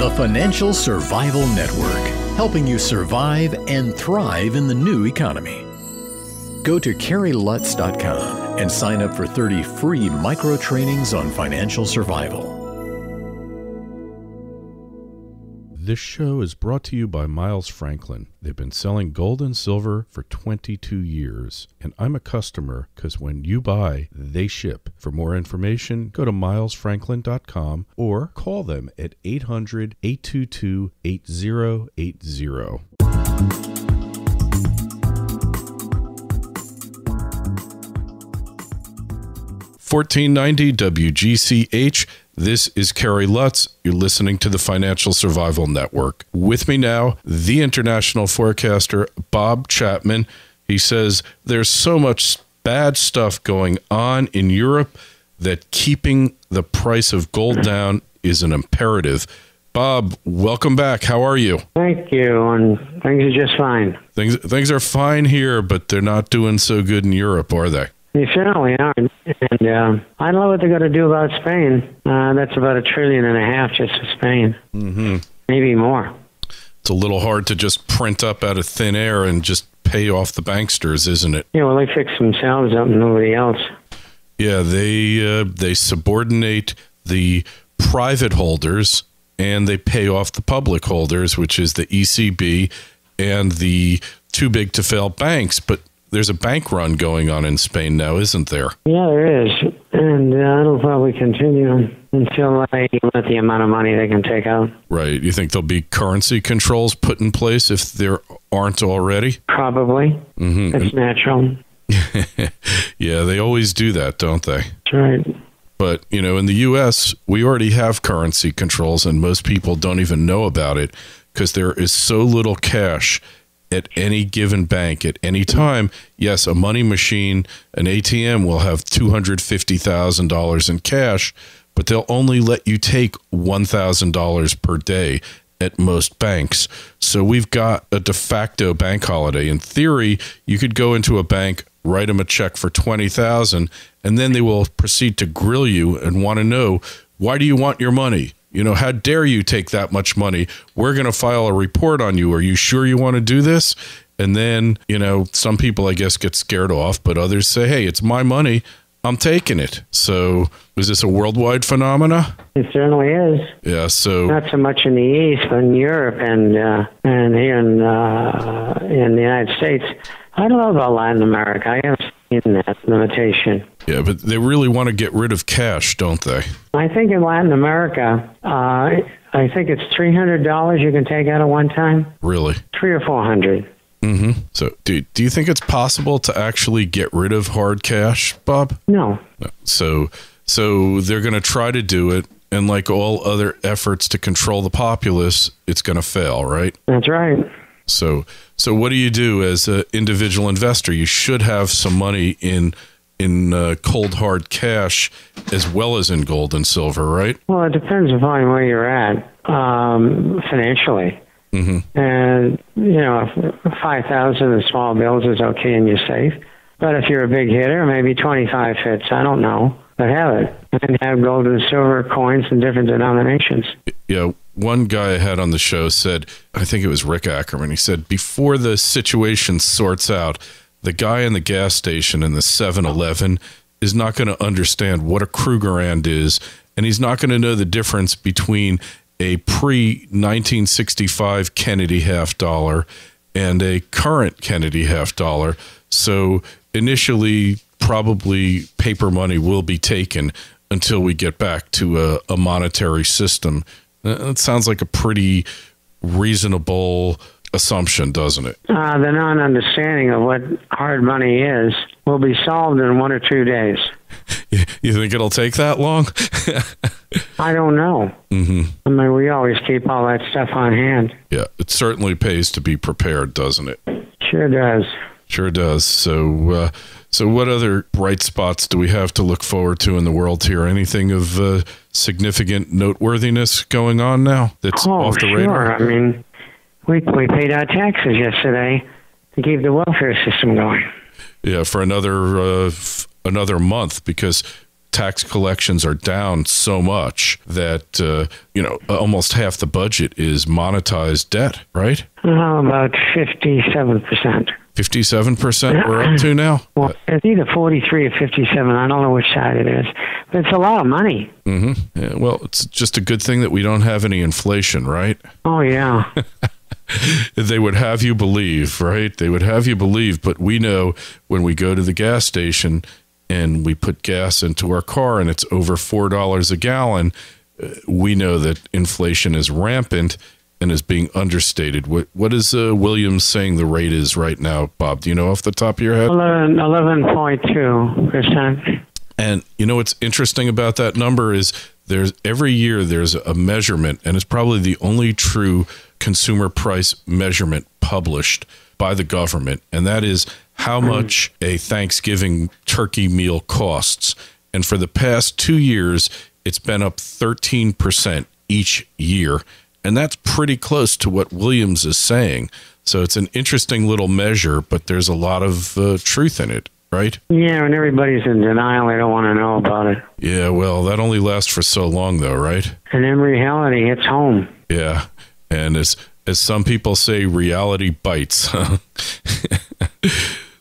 The Financial Survival Network, helping you survive and thrive in the new economy. Go to CarrieLutz.com and sign up for 30 free micro trainings on financial survival. This show is brought to you by Miles Franklin. They've been selling gold and silver for 22 years, and I'm a customer because when you buy, they ship. For more information, go to milesfranklin.com or call them at 800-822-8080. 1490 WGCH. This is Carrie Lutz. You're listening to the Financial Survival Network. With me now, the international forecaster, Bob Chapman. He says there's so much bad stuff going on in Europe that keeping the price of gold down is an imperative. Bob, welcome back. How are you? Thank you, and things are just fine. Things are fine here, but they're not doing so good in Europe, are they? They certainly aren't. And I don't know what they're going to do about Spain. That's about $1.5 trillion just for Spain. Mm-hmm. Maybe more. It's a little hard to just print up out of thin air and just pay off the banksters, isn't it? Yeah, well, they fix themselves up and nobody else. Yeah, they subordinate the private holders and they pay off the public holders, which is the ECB and the too big to fail banks. But there's a bank run going on in Spain now, isn't there? Yeah, there is. And it'll probably continue until they limit the amount of money they can take out. Right. You think there'll be currency controls put in place if there aren't already? Probably. Mm-hmm. It's natural. Yeah, they always do that, don't they? That's right. But, you know, in the U.S., we already have currency controls, and most people don't even know about it because there is so little cash at any given bank at any time. Yes, a money machine, an ATM will have $250,000 in cash, but they'll only let you take $1,000 per day at most banks. So we've got a de facto bank holiday. In theory, you could go into a bank, write them a check for $20,000, and then they will proceed to grill you and want to know, why do you want your money? You know, how dare you take that much money? We're going to file a report on you. Are you sure you want to do this? And then, you know, some people, I guess, get scared off, but others say, hey, it's my money. I'm taking it. So is this a worldwide phenomena? It certainly is. Yeah, so... Not so much in the East, but in Europe and here in the United States. I don't know about Latin America. I haven't seen that limitation. Yeah, but they really want to get rid of cash, don't they? I think in Latin America, I think it's $300 you can take out at one time. Really? $300 or $400. Mm-hmm. So do you think it's possible to actually get rid of hard cash, Bob? No. So they're going to try to do it, and like all other efforts to control the populace, it's going to fail, right? That's right. So what do you do as an individual investor? You should have some money in cold hard cash as well as in gold and silver, right? Well, it depends upon where you're at financially. Mm-hmm. And, you know, 5,000 in small bills is okay and you're safe. But if you're a big hitter, maybe 25 fits. I don't know. But have it. And have gold and silver coins in different denominations. Yeah. One guy I had on the show said, I think it was Rick Ackerman, he said, before the situation sorts out, the guy in the gas station in the 7-Eleven is not going to understand what a Krugerrand is, and he's not going to know the difference between a pre-1965 Kennedy half dollar and a current Kennedy half dollar. So initially, probably paper money will be taken until we get back to a monetary system. That sounds like a pretty reasonable assumption, doesn't it? The non-understanding of what hard money is will be solved in 1 or 2 days. You think it'll take that long? I don't know. Mm-hmm. I mean, we always keep all that stuff on hand. Yeah, it certainly pays to be prepared, doesn't it? Sure does. Sure does. So what other bright spots do we have to look forward to in the world here? Anything of significant noteworthiness going on now that's off the radar? Sure. I mean, we paid our taxes yesterday to keep the welfare system going. Yeah, for another month, because tax collections are down so much that, almost half the budget is monetized debt, right? About 57%. 57% we're up to now? Well, it's either 43 or 57. I don't know which side it is. But it's a lot of money. Mm-hmm. Yeah, well, it's just a good thing that we don't have any inflation, right? Oh, yeah. They would have you believe, right? They would have you believe. But we know when we go to the gas station and we put gas into our car and it's over $4 a gallon, we know that inflation is rampant and is being understated. What is Williams saying the rate is right now, Bob? Do you know off the top of your head? 11.2%. And you know what's interesting about that number is every year there's a measurement, and it's probably the only true consumer price measurement published by the government, and that is how much a Thanksgiving turkey meal costs. And for the past 2 years, it's been up 13% each year. And that's pretty close to what Williams is saying. So it's an interesting little measure, but there's a lot of truth in it, right? Yeah, and everybody's in denial. They don't want to know about it. Yeah, well, that only lasts for so long, though, right? And in reality, it's home. Yeah, and as some people say, reality bites.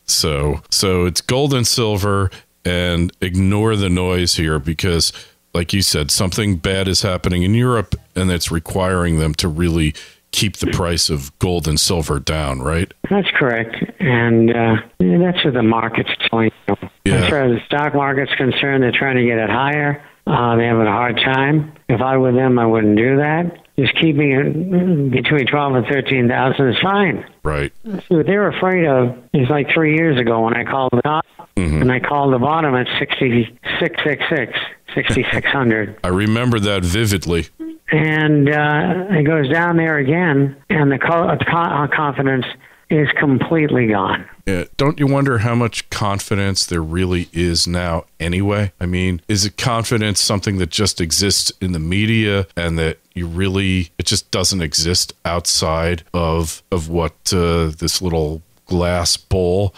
So it's gold and silver, and ignore the noise here because, like you said, something bad is happening in Europe, and it's requiring them to really keep the price of gold and silver down, right? That's correct. And that's what the market's telling you. Yeah. As far as the stock market's concerned, they're trying to get it higher. They're having a hard time. If I were them, I wouldn't do that. Just keeping it between 12 and 13,000 is fine. Right. See, what they're afraid of is like 3 years ago when I called the top and I called the bottom at 6666, 6600. I remember that vividly. And it goes down there again, and the confidence is completely gone. Yeah. Don't you wonder how much confidence there really is now anyway? I mean, is it confidence something that just exists in the media and that it just doesn't exist outside of what this little glass bowl,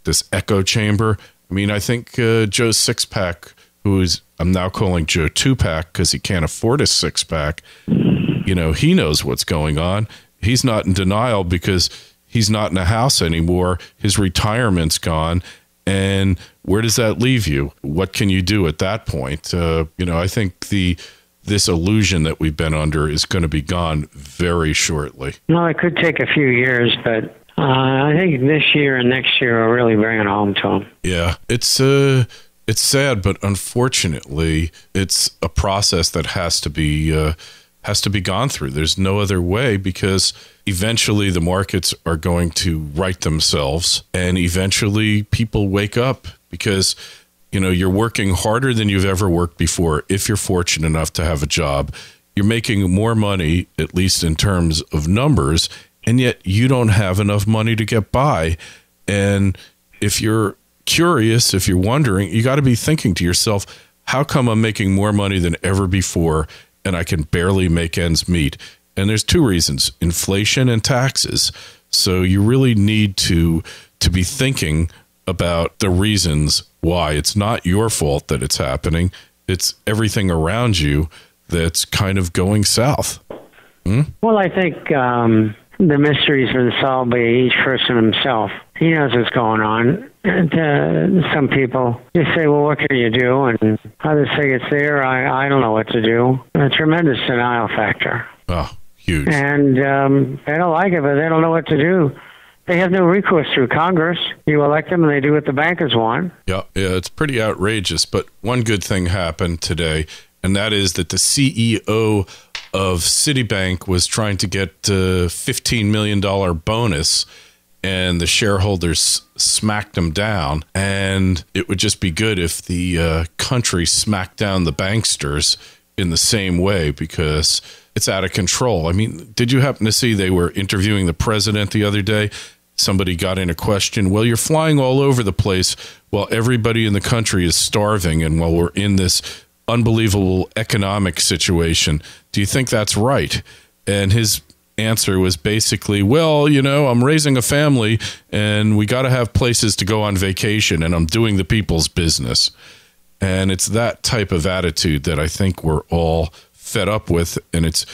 this echo chamber? I mean, I think Joe Sixpack, I'm now calling Joe Two-Pack because he can't afford a six-pack, he knows what's going on. He's not in denial because he's not in a house anymore. His retirement's gone. And where does that leave you? What can you do at that point? I think this illusion that we've been under is going to be gone very shortly. No, it could take a few years, but I think this year and next year are really bringing it home to them. Yeah, it's sad, but unfortunately, it's a process that has to be gone through. There's no other way because eventually the markets are going to right themselves, and eventually people wake up because you're working harder than you've ever worked before. If you're fortunate enough to have a job, you're making more money, at least in terms of numbers, and yet you don't have enough money to get by. And if you're curious, if you're wondering, you got to be thinking to yourself, how come I'm making more money than ever before and I can barely make ends meet? And there's two reasons: inflation and taxes. So you really need to be thinking about the reasons why. It's not your fault that it's happening. It's everything around you that's kind of going south. Well, I think the mysteries are solved by each person himself. He knows what's going on. And some people just say, well, what can you do? And others say it's there. I don't know what to do. A tremendous denial factor. Oh, huge. And they don't like it, but they don't know what to do. They have no recourse through Congress. You elect them and they do what the bankers want. Yeah, it's pretty outrageous. But one good thing happened today, and that is that the CEO of Citibank was trying to get a $15 million bonus, and the shareholders smacked him down. And it would just be good if the country smacked down the banksters in the same way, because it's out of control. I mean, did you happen to see they were interviewing the president the other day? Somebody got in a question, well, you're flying all over the place while everybody in the country is starving and while we're in this unbelievable economic situation. Do you think that's right? And his answer was basically, well, I'm raising a family and we got to have places to go on vacation and I'm doing the people's business. And it's that type of attitude that I think we're all fed up with. And it's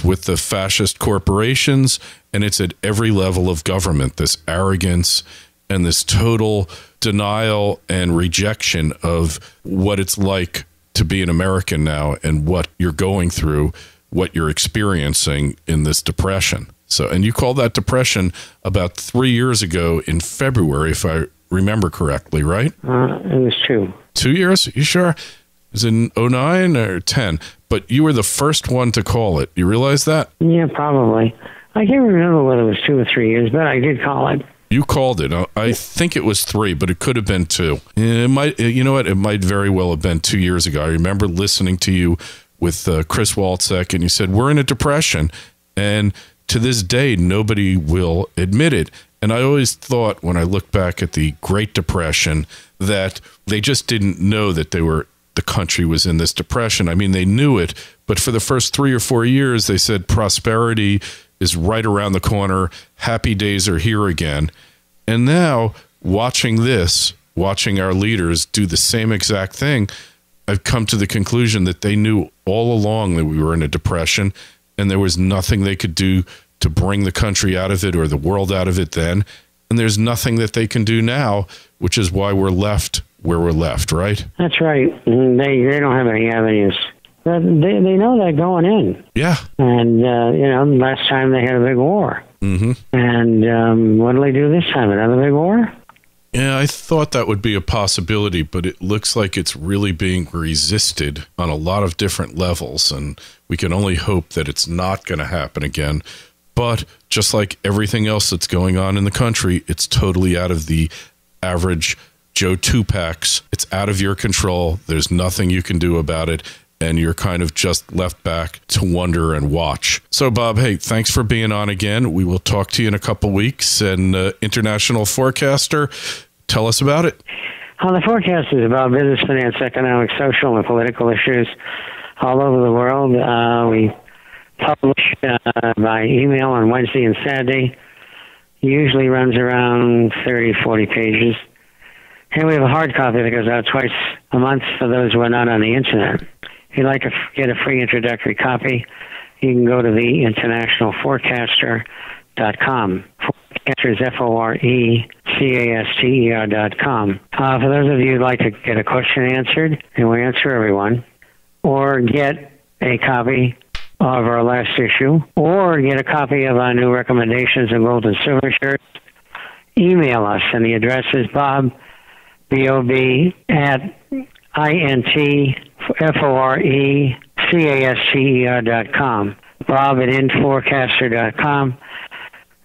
with the fascist corporations, and it's at every level of government, this arrogance and this total denial and rejection of what it's like to be an American now and what you're going through, what you're experiencing in this depression. So, and you called that depression about 3 years ago in February, if I remember correctly, right? It was 2. 2 years? You sure? It was in 09 or 10? But you were the first one to call it. You realize that? Yeah, probably. I can't remember whether it was 2 or 3 years, but I did call it. You called it. I think it was 3, but it could have been 2. It might. You know what? It might very well have been 2 years ago. I remember listening to you with Chris Walczek, and you said, we're in a depression. And to this day, nobody will admit it. And I always thought, when I look back at the Great Depression, that they just didn't know that the country was in this depression. I mean, they knew it, but for the first 3 or 4 years, they said prosperity is right around the corner. Happy days are here again. And now, watching our leaders do the same exact thing, I've come to the conclusion that they knew all along that we were in a depression, and there was nothing they could do to bring the country out of it or the world out of it then. And there's nothing that they can do now, which is why we're left where we're left, right? That's right. They don't have any avenues. They know they're going in. Yeah. And, last time they had a big war. Mm-hmm. And what do they do this time? Another big war? Yeah, I thought that would be a possibility, but it looks like it's really being resisted on a lot of different levels, and we can only hope that it's not going to happen again. But just like everything else that's going on in the country, it's totally out of the average Joe Two-Packs. It's out of your control. There's nothing you can do about it, and you're kind of just left back to wonder and watch. So, Bob, hey, thanks for being on again. We will talk to you in a couple weeks. And International Forecaster, tell us about it. The forecast is about business, finance, economic, social, and political issues all over the world. We publish by email on Wednesday and Saturday. Usually runs around 30, 40 pages. And we have a hard copy that goes out twice a month for those who are not on the internet. If you'd like to get a free introductory copy, you can go to the internationalforecaster.com. Forecaster is FORECASTER.com. For those of you who'd like to get a question answered, and we answer everyone, or get a copy of our last issue, or get a copy of our new recommendations of gold and silver shirts, email us, and the address is Bob, B-O-B, at INTFORECASTER.com. Bob at INTForecaster.com.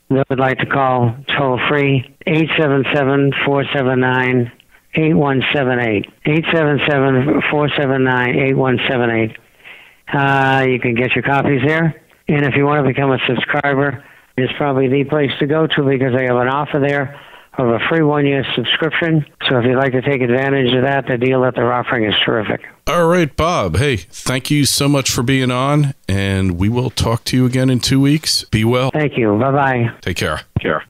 Those would like to call toll free 877-479-8178. 877-479-8178. You can get your copies there. And if you want to become a subscriber, it's probably the place to go to because they have an offer there of a free 1-year subscription. So if you'd like to take advantage of that, the deal that they're offering is terrific. All right, Bob. Hey, thank you so much for being on, and we will talk to you again in 2 weeks. Be well. Thank you. Bye-bye. Take care. Sure.